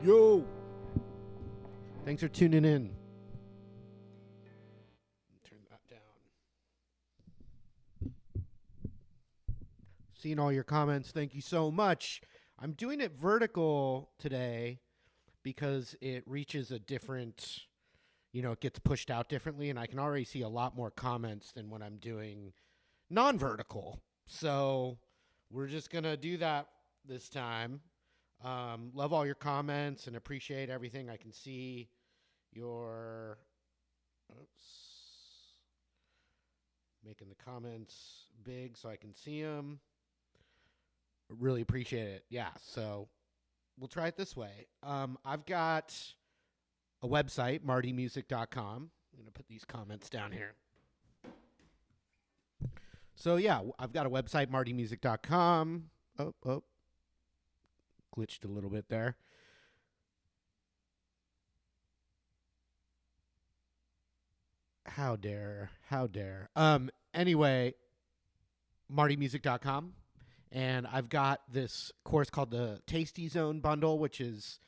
Yo! Thanks for tuning in. Turn that down. Seeing all your comments, thank you so much. I'm doing it vertical today because it reaches a different, it gets pushed out differently, and I can already see a lot more comments than when I'm doing non-vertical. So we're just going to do that this time. Love all your comments and appreciate everything. I can see your, making the comments big so I can see them. Really appreciate it. Yeah, so we'll try it this way. I've got a website, martymusic.com. I'm going to put these comments down here. So, yeah, I've got a website, martymusic.com. Oh. Glitched a little bit there. How dare. Anyway, martymusic.com. And I've got this course called the Tasty Zone Bundle, which is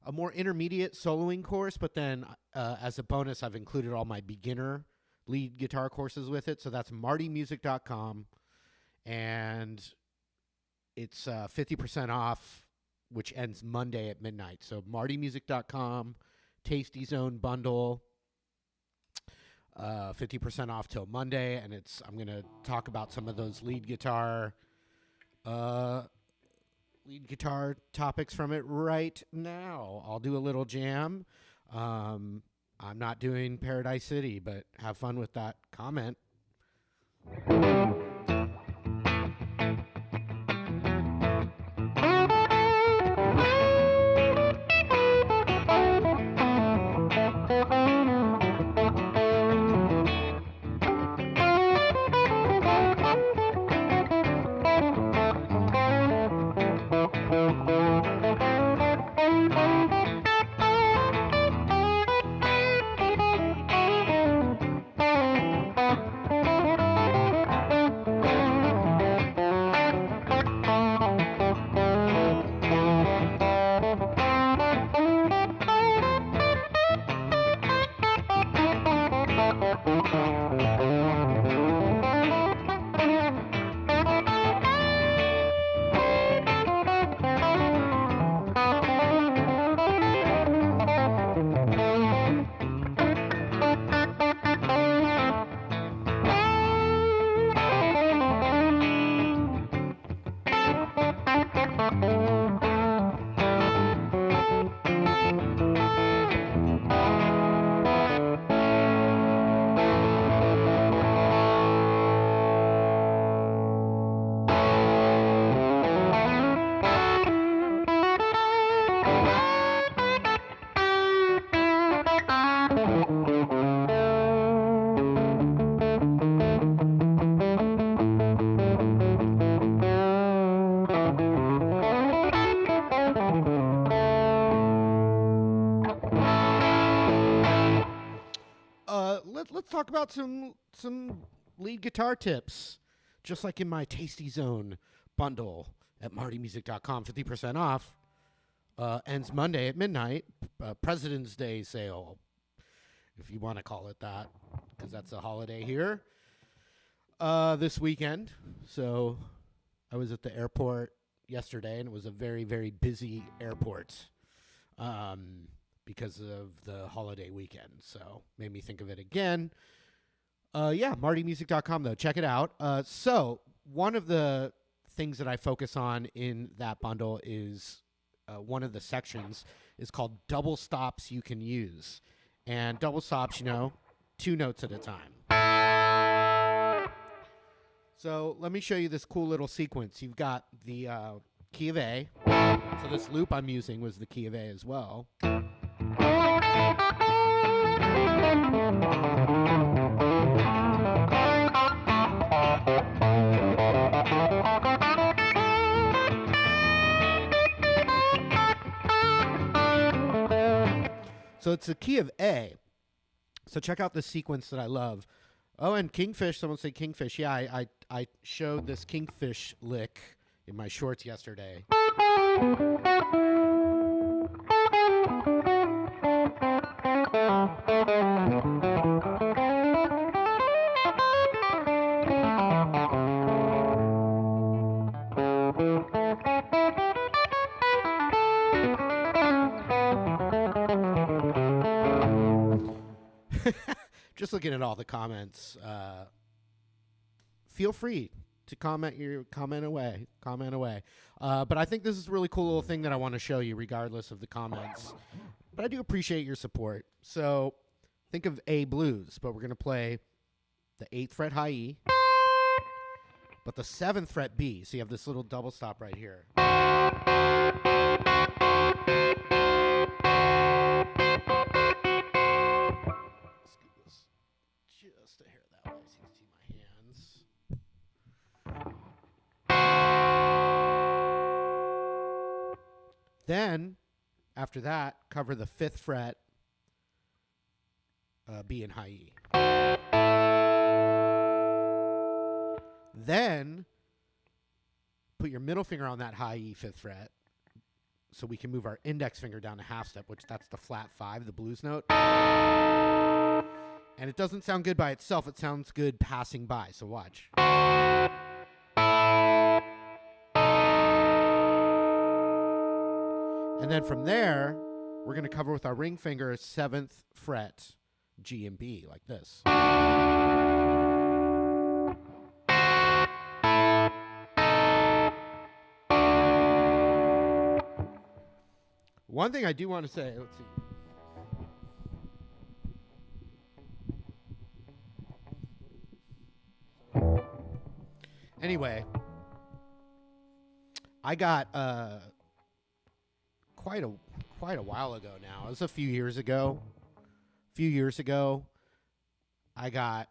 a more intermediate soloing course. But then as a bonus, I've included all my beginner lead guitar courses with it. So that's martymusic.com. And it's 50% off, which ends Monday at midnight. So martymusic.com, Tasty Zone Bundle, 50% off till Monday. And I'm going to talk about some of those lead guitar topics from it right now. I'll do a little jam. I'm not doing Paradise City, but have fun with that comment. Let's talk about some lead guitar tips, just like in my Tasty Zone bundle at martymusic.com, 50% off. Ends Monday at midnight. President's Day sale, if you want to call it that, because that's a holiday here this weekend. So I was at the airport yesterday, and it was a very, very busy airport. because of the holiday weekend. So made me think of it again. MartyMusic.com, though. Check it out. So one of the things that I focus on in that bundle is one of the sections is called double stops you can use. And double stops, 2 notes at a time. So let me show you this cool little sequence. You've got the key of A. So this loop I'm using was the key of A as well. So it's the key of A. So check out this sequence that I love. Oh, and Kingfish. Someone say Kingfish. Yeah, I showed this Kingfish lick in my shorts yesterday. Just looking at all the comments. Feel free to comment away. But I think this is a really cool little thing that I want to show you regardless of the comments. But I do appreciate your support. So think of A blues, but we're going to play the 8th fret high E, but the 7th fret B. So you have this little double stop right here. Just a hair that way so you can see my hands. Then, after that, cover the 5th fret B and high E. Then, put your middle finger on that high E 5th fret so we can move our index finger down a half step, which that's the flat 5, the blues note. And it doesn't sound good by itself. It sounds good passing by. So watch. And then from there, we're going to cover with our ring finger 7th fret G and B like this. One thing I do want to say, let's see. Anyway, I got quite a while ago now. It was a few years ago. I got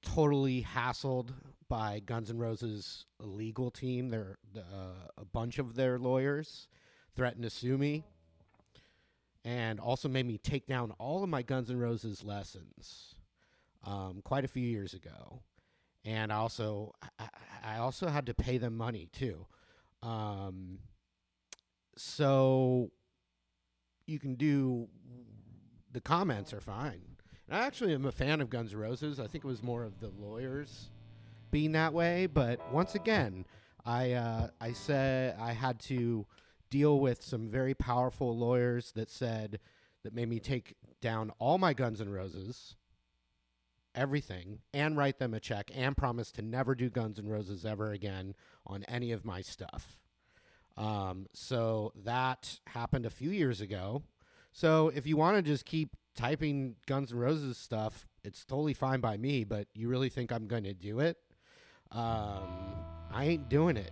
totally hassled by Guns N' Roses' legal team. A bunch of their lawyers threatened to sue me, and also made me take down all of my Guns N' Roses lessons. Quite a few years ago. And I also had to pay them money too. So you can do, the comments are fine. And I actually am a fan of Guns N' Roses. I think it was more of the lawyers being that way. But once again, I said I had to deal with some very powerful lawyers that made me take down all my Guns N' Roses, everything, and write them a check and promise to never do Guns N' Roses ever again on any of my stuff. So that happened a few years ago. So if you want to just keep typing Guns N' Roses stuff, it's totally fine by me, but you really think I'm going to do it? I ain't doing it.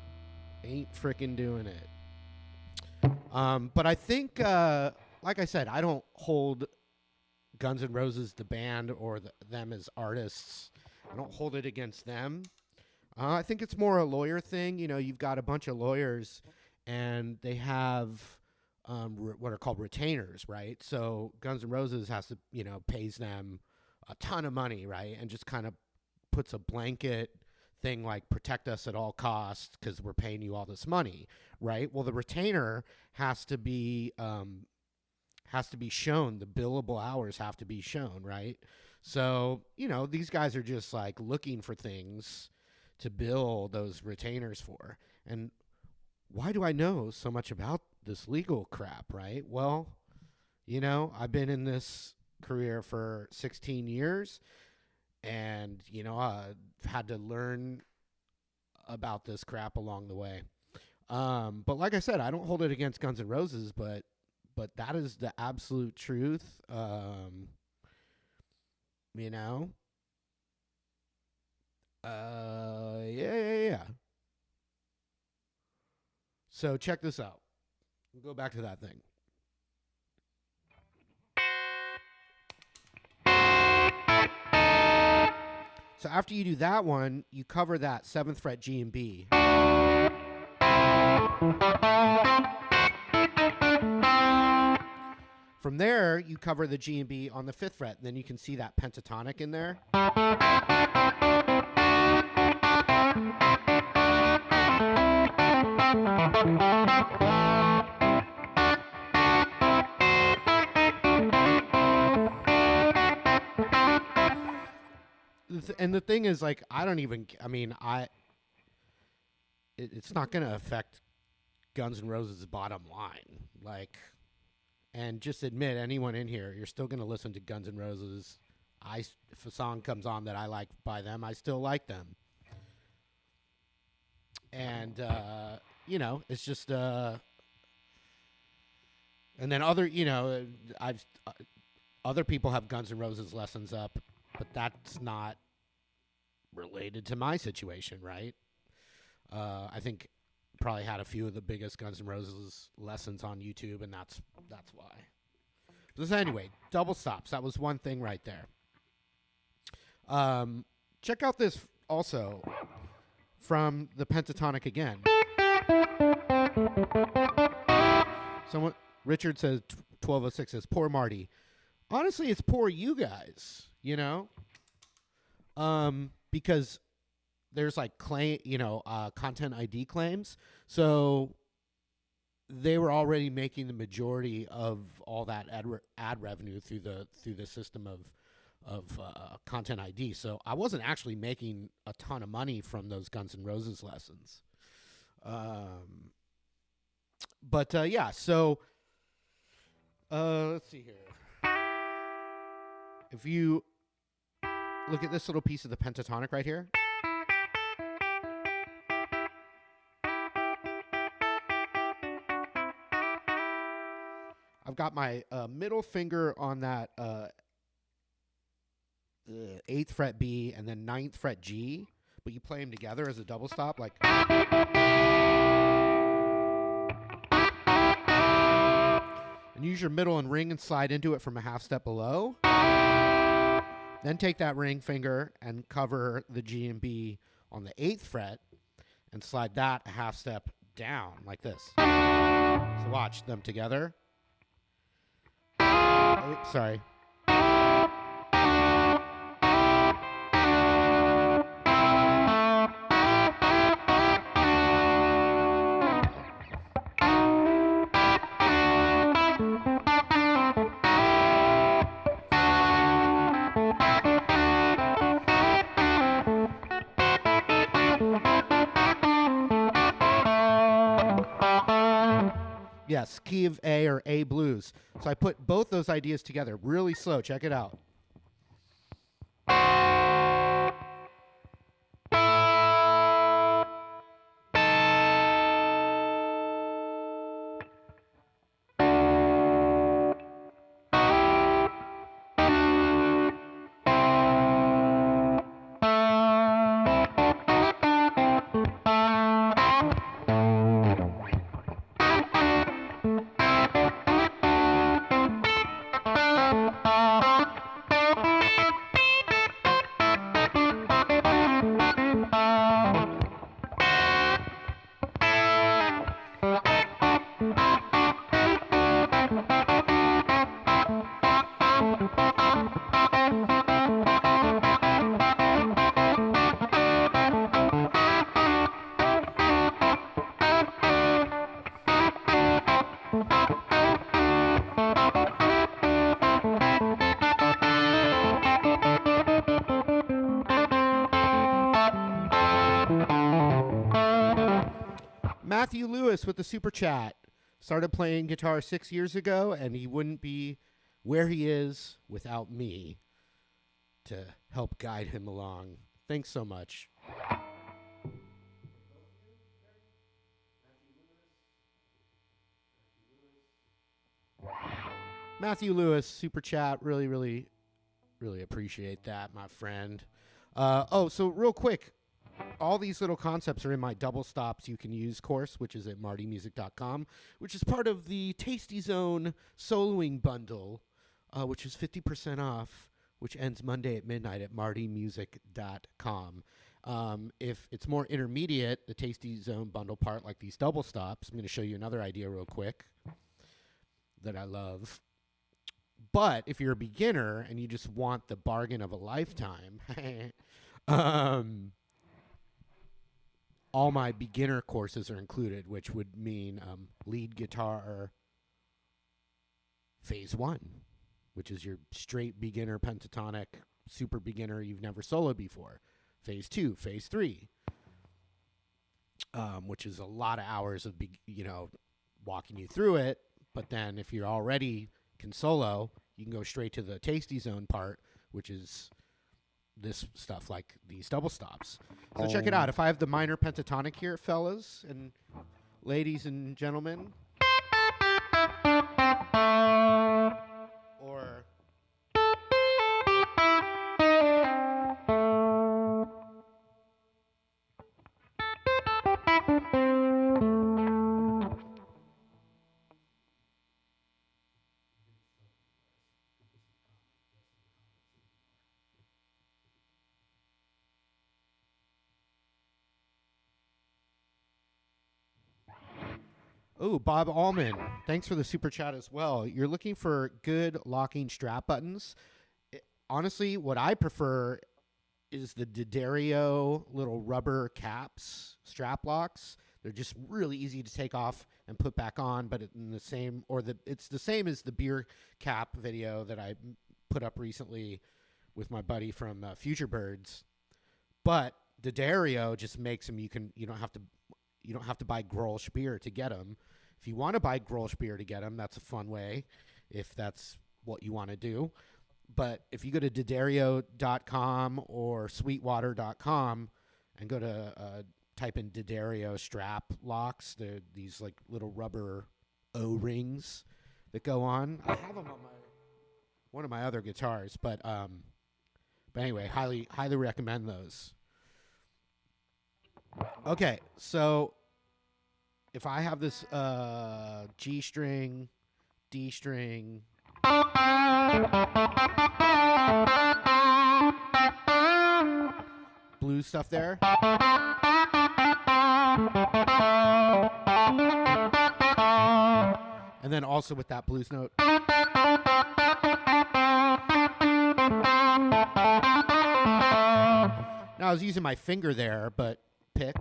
Ain't freaking doing it. But I think, like I said, I don't hold Guns N' Roses, the band, or them as artists. I don't hold it against them. I think it's more a lawyer thing. You've got a bunch of lawyers, and they have what are called retainers, right? So Guns N' Roses has to, pays them a ton of money, right? And just kind of puts a blanket thing like protect us at all costs because we're paying you all this money, right? Well, the retainer has to be shown. The billable hours have to be shown, right? So, these guys are just like looking for things to bill those retainers for. And why do I know so much about this legal crap, right? Well, You know, I've been in this career for 16 years, and I've had to learn about this crap along the way. But like I said, I don't hold it against Guns N' Roses, but that is the absolute truth. You know, yeah. So check this out. We'll go back to that thing. So after you do that one, you cover that 7th fret G and B. From there, you cover the G and B on the 5th fret, and then you can see that pentatonic in there. And the thing is, like, it's not going to affect Guns N' Roses' bottom line. Like, and just admit, anyone in here, you're still going to listen to Guns N' Roses. If a song comes on that I like by them, I still like them. And, it's just, and then other people have Guns N' Roses lessons up, but that's not related to my situation, right? I think probably had a few of the biggest Guns N' Roses lessons on YouTube, and that's why. But anyway, double stops. That was one thing right there. Check out this also from the pentatonic again. Richard says 1206 says poor Marty. Honestly, it's poor you guys, because there's like content ID claims. So they were already making the majority of all that ad revenue through the system of content ID. So I wasn't actually making a ton of money from those Guns N' Roses lessons. Yeah. So let's see here. If you look at this little piece of the pentatonic right here. I've got my middle finger on that 8th fret B and then 9th fret G, but you play them together as a double stop, like. And use your middle and ring and slide into it from a half step below. Then take that ring finger and cover the G and B on the 8th fret and slide that a half step down like this. So watch them together. Oops, sorry. Yes, key of A or A blues. So I put both those ideas together really slow. Check it out. Matthew Lewis with the super chat Started playing guitar 6 years ago, and he wouldn't be where he is without me to help guide him along. Thanks so much. Matthew Lewis, super chat. Really, really, really appreciate that, my friend. So real quick, all these little concepts are in my double stops you can use course, which is at martymusic.com, which is part of the Tasty Zone soloing bundle, which is 50% off, which ends Monday at midnight at martymusic.com. If it's more intermediate, the Tasty Zone bundle part, like these double stops, I'm going to show you another idea real quick that I love. But if you're a beginner and you just want the bargain of a lifetime, all my beginner courses are included, which would mean lead guitar phase 1, which is your straight beginner pentatonic, super beginner, you've never soloed before. Phase 2, phase 3, which is a lot of hours of walking you through it. But then if you're already can solo, you can go straight to the Tasty Zone part, which is this stuff like these double stops. So check it out. If I have the minor pentatonic here, fellas and ladies and gentlemen, or oh, Bob Allman, thanks for the super chat as well. You're looking for good locking strap buttons. Honestly, what I prefer is the D'Addario little rubber caps, strap locks. They're just really easy to take off and put back on, but it's the same as the beer cap video that I put up recently with my buddy from Future Birds. But D'Addario just makes them. You don't have to buy Grolsch beer to get them. If you want to buy Grolsch beer to get them, that's a fun way, if that's what you want to do. But if you go to D'Addario.com or Sweetwater.com and go to type in D'Addario strap locks, they're these like little rubber O-rings that go on. I have them on one of my other guitars, but anyway, highly recommend those. Okay, so if I have this G string, D string, blues stuff there, and then also with that blues note, now I was using my finger there, but pick.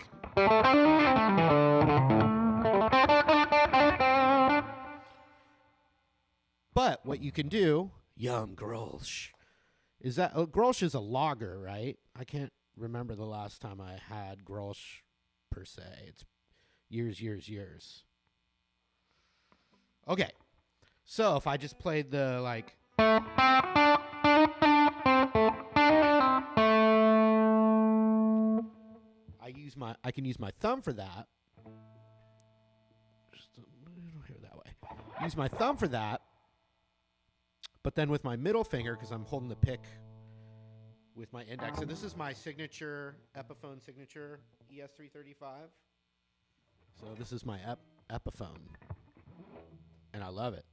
But what you can do, yum Grolsch, is that Grolsch is a lager, right? I can't remember the last time I had Grolsch per se. It's years. Okay, so if I just played the like. I can use my thumb for that. Just a little here that way. Use my thumb for that. But then with my middle finger, because I'm holding the pick with my index, and this is my signature Epiphone signature ES335. So this is my Epiphone, and I love it.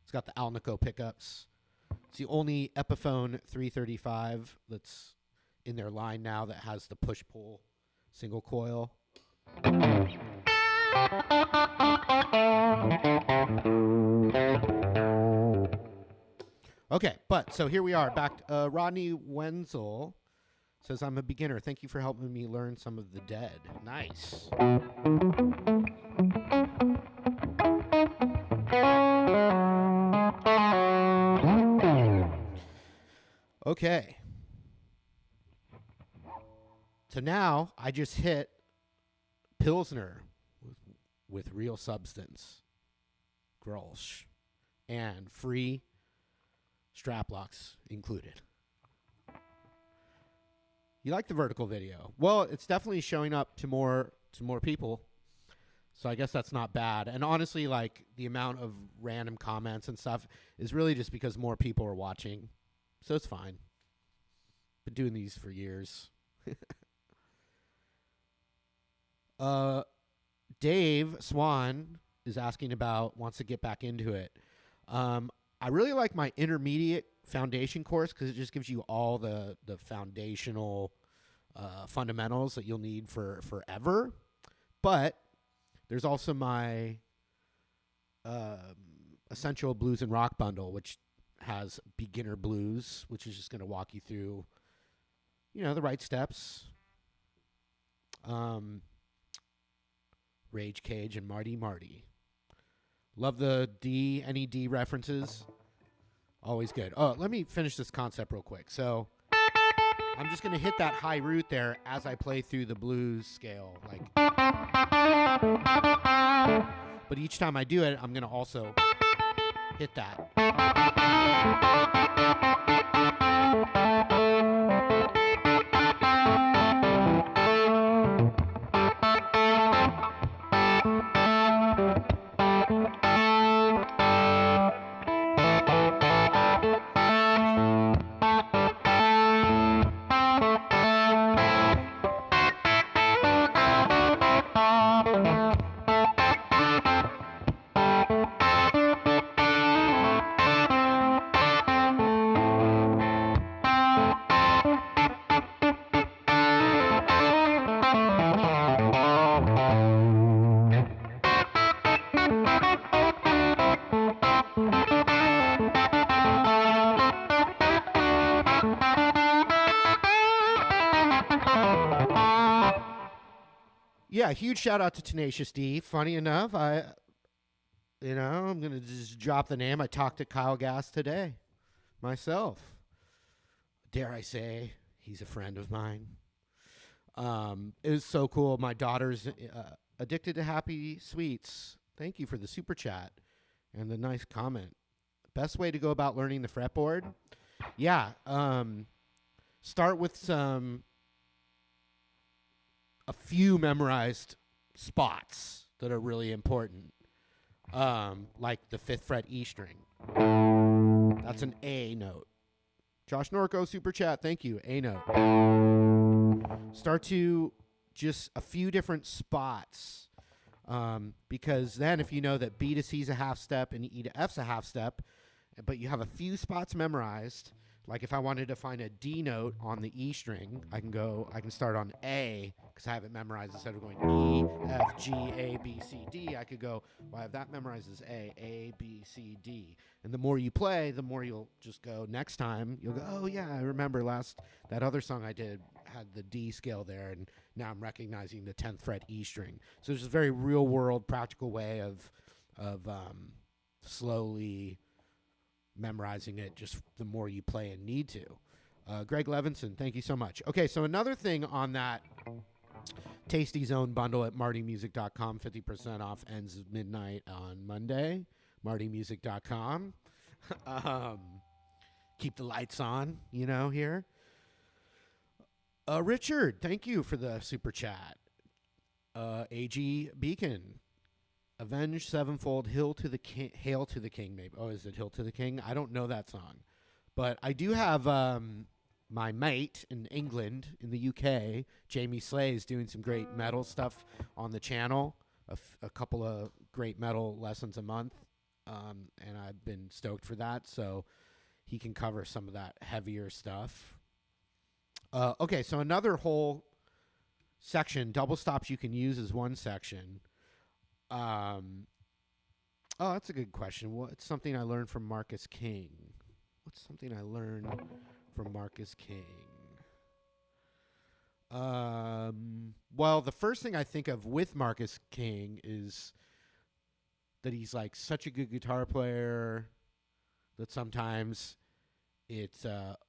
It's got the Alnico pickups. It's the only Epiphone 335 that's in their line now that has the push-pull single coil. Okay, but so here we are back. Rodney Wenzel says, I'm a beginner. Thank you for helping me learn some of the Dead. Nice. Okay. So now I just hit Pilsner with real substance. Grolsch. And free strap locks included. You like the vertical video? Well, it's definitely showing up to more people. So I guess that's not bad. And honestly, like, the amount of random comments and stuff is really just because more people are watching. So it's fine. Been doing these for years. Dave Swan is asking wants to get back into it. I really like my intermediate foundation course because it just gives you all the foundational fundamentals that you'll need for forever. But there's also my Essential Blues and Rock bundle, which has beginner blues, which is just going to walk you through, the right steps. Rage Cage and Marty. Love the any D references. Always good. Oh, let me finish this concept real quick. So I'm just going to hit that high root there as I play through the blues scale. But each time I do it, I'm going to also hit that. Yeah, huge shout out to Tenacious D. Funny enough, I'm going to just drop the name. I talked to Kyle Gass today myself. Dare I say, he's a friend of mine. It was so cool. My daughter's addicted to Happy Sweets. Thank you for the super chat and the nice comment. Best way to go about learning the fretboard? Yeah, start with a few memorized spots that are really important, like the 5th fret E string. That's an A note. Josh Norco, super chat, thank you. A note. Start to just a few different spots, because then if you know that B to C is a half step and E to F is a half step, but you have a few spots memorized, like if I wanted to find a D note on the E string, I can start on A because I have it memorized. Instead of going E, F, G, A, B, C, D, I could go, well, I have that memorized as A, B, C, D. And the more you play, the more you'll just go next time. You'll go, oh, yeah, I remember that other song I did had the D scale there, and now I'm recognizing the 10th fret E string. So there's a very real-world, practical way of slowly memorizing it just the more you play and need to. Greg Levinson, thank you so much. Okay, so another thing on that Tasty Zone bundle at martymusic.com, 50% off, ends midnight on Monday. martymusic.com. Keep the lights on, here. Richard, thank you for the super chat. AG Beacon, Avenged Sevenfold, Hail to the King, maybe. Oh, is it Hill to the King? I don't know that song. But I do have my mate in England, in the UK, Jamie Slay, is doing some great metal stuff on the channel. A couple of great metal lessons a month. And I've been stoked for that. So he can cover some of that heavier stuff. Okay, so another whole section, double stops you can use as one section. Oh, that's a good question. What's something I learned from Marcus King? What's something I learned from Marcus King? Well, the first thing I think of with Marcus King is that he's like such a good guitar player that sometimes it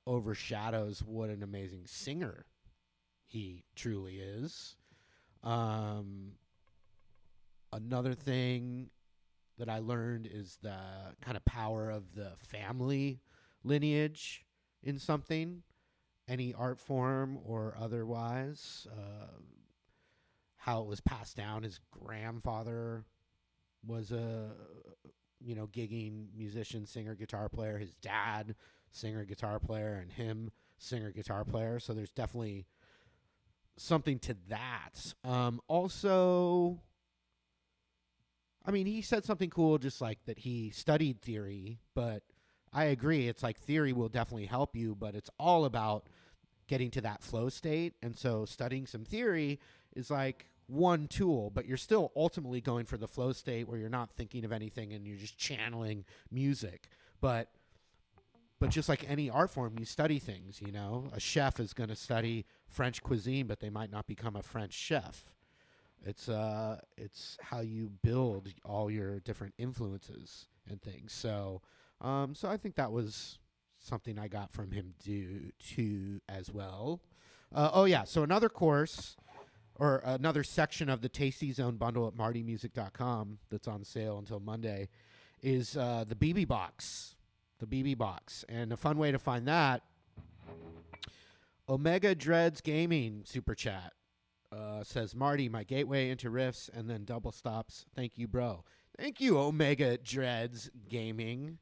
overshadows what an amazing singer he truly is. Another thing that I learned is the kind of power of the family lineage in something, any art form or otherwise. How it was passed down. His grandfather was a gigging musician, singer, guitar player. His dad, singer, guitar player, and him, singer, guitar player. So there's definitely something to that. Also, I mean, he said something cool, just like that he studied theory, but I agree. It's like theory will definitely help you, but it's all about getting to that flow state. And so studying some theory is like one tool, but you're still ultimately going for the flow state where you're not thinking of anything and you're just channeling music. But just like any art form, you study things, A chef is going to study French cuisine, but they might not become a French chef. It's how you build all your different influences and things. So I think that was something I got from him too as well. So another course or another section of the Tasty Zone bundle at martymusic.com that's on sale until Monday is the BB box. The BB box. And a fun way to find that, Omega Dreads Gaming Super Chat says, Marty, my gateway into riffs, and then double stops. Thank you, bro. Thank you, Omega Dreads Gaming.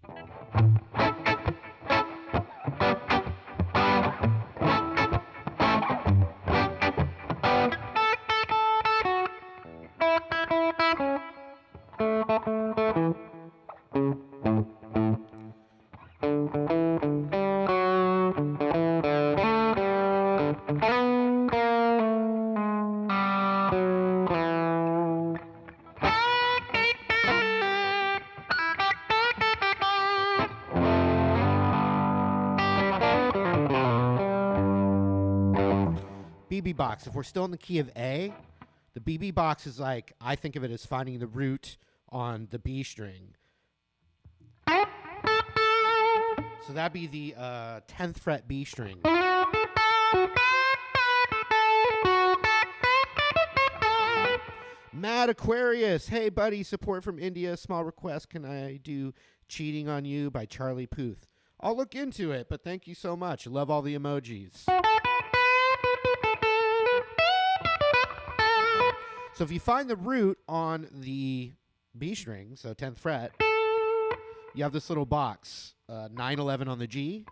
BB box. If we're still in the key of A, the BB box is like, I think of it as finding the root on the B string. So that'd be the 10th fret B string. Mad Aquarius. Hey, buddy. Support from India. Small request. Can I do Cheating on You by Charlie Puth? I'll look into it, but thank you so much. I love all the emojis. So if you find the root on the B string, so 10th fret, you have this little box, 9/11 on the G.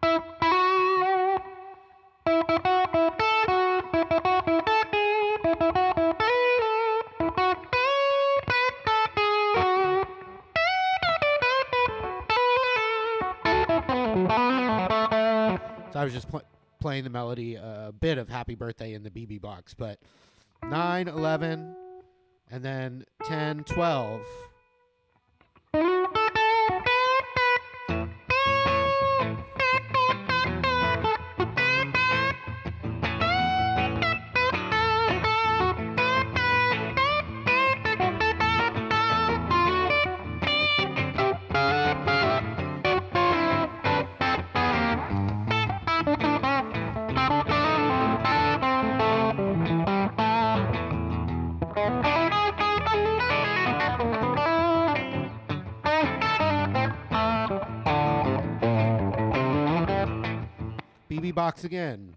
So I was just playing the melody, a bit of Happy Birthday in the BB box, but 9/11. And then 10, 12. BB box again.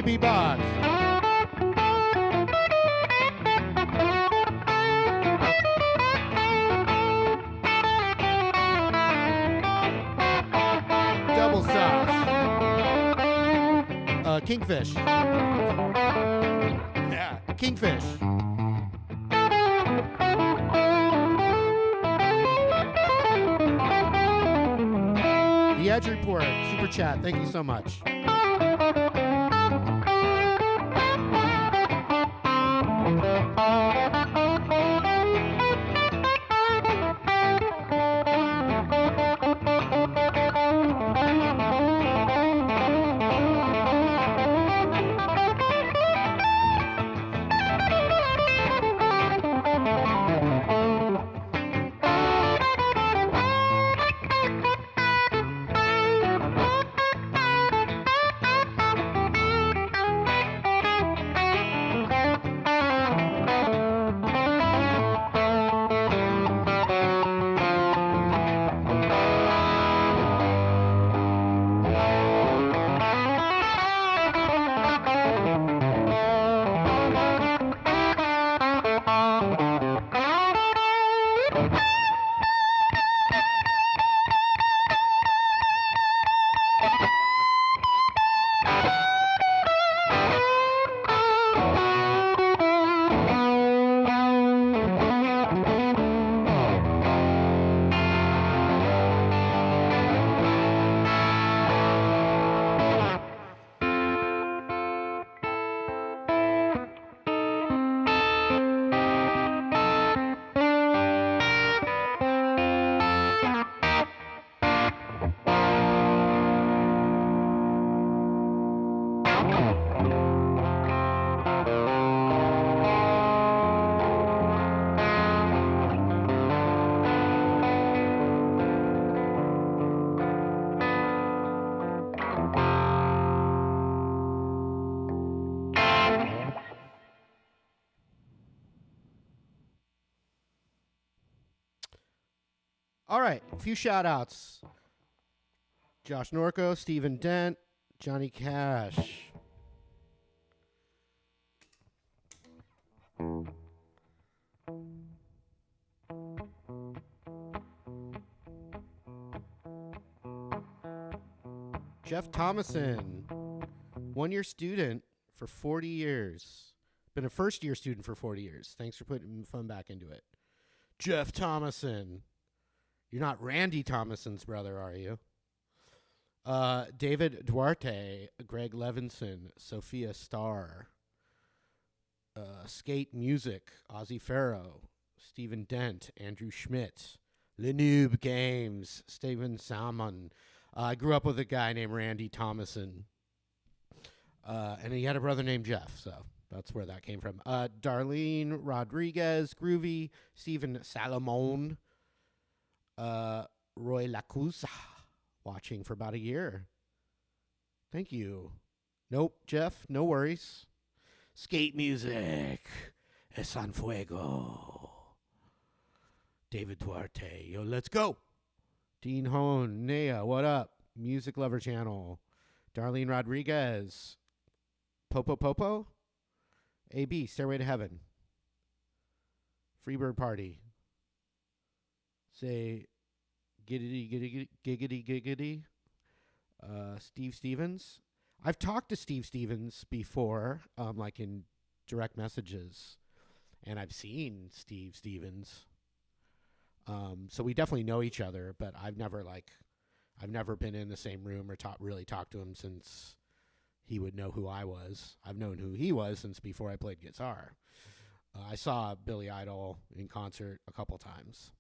Marty beatbox. Double stops. Kingfish. Yeah, Kingfish. The Edge Report, Super Chat, thank you so much. All right, a few shout outs. Josh Norco, Stephen Dent, Johnny Cash. Jeff Thomason, 1-year student for 40 years. Been a first-year student for 40 years. Thanks for putting fun back into it. Jeff Thomason. You're not Randy Thomason's brother, are you? David Duarte, Greg Levinson, Sophia Starr, Skate Music, Ozzy Farrow, Stephen Dent, Andrew Schmidt, Lenoob Games, Stephen Salmon. I grew up with a guy named Randy Thomason, and he had a brother named Jeff, so that's where that came from. Darlene Rodriguez, Groovy, Stephen Salomon, Roy Lacusa, watching for about a year. Thank you. Nope, Jeff, no worries. Skate Music, Es San Fuego. David Duarte, yo, let's go. Dean Hone, Nea, what up? Music Lover Channel. Darlene Rodriguez. Popo, AB, Stairway to Heaven. Freebird Party. Say, giggity. Steve Stevens. I've talked to Steve Stevens before, like in direct messages, and I've seen Steve Stevens. So we definitely know each other, but I've never been in the same room or really talked to him since he would know who I was. I've known who he was since before I played guitar. I saw Billy Idol in concert a couple times.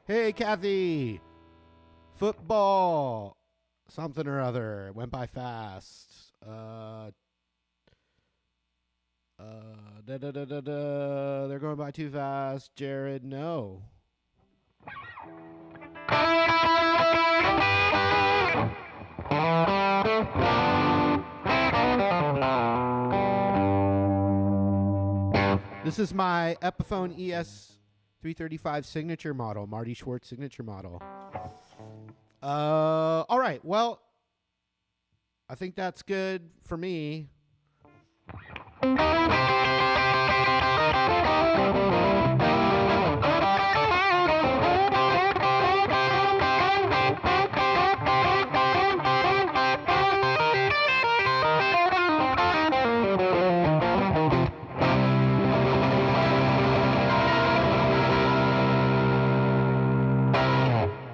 Hey, Kathy. Football. Something or other. Went by fast. They're going by too fast. Jared, no. This is my Epiphone ES335 signature model, Marty Schwartz signature model. All right. Well, I think that's good for me.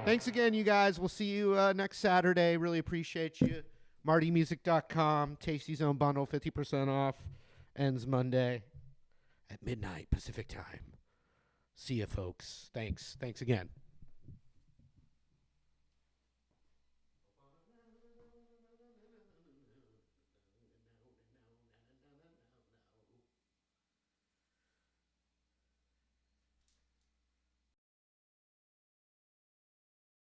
Thanks again, you guys. We'll see you next Saturday. Really appreciate you. MartyMusic.com. Tasty Zone Bundle, 50% off. Ends Monday at midnight Pacific time. See you, folks. Thanks. Thanks again.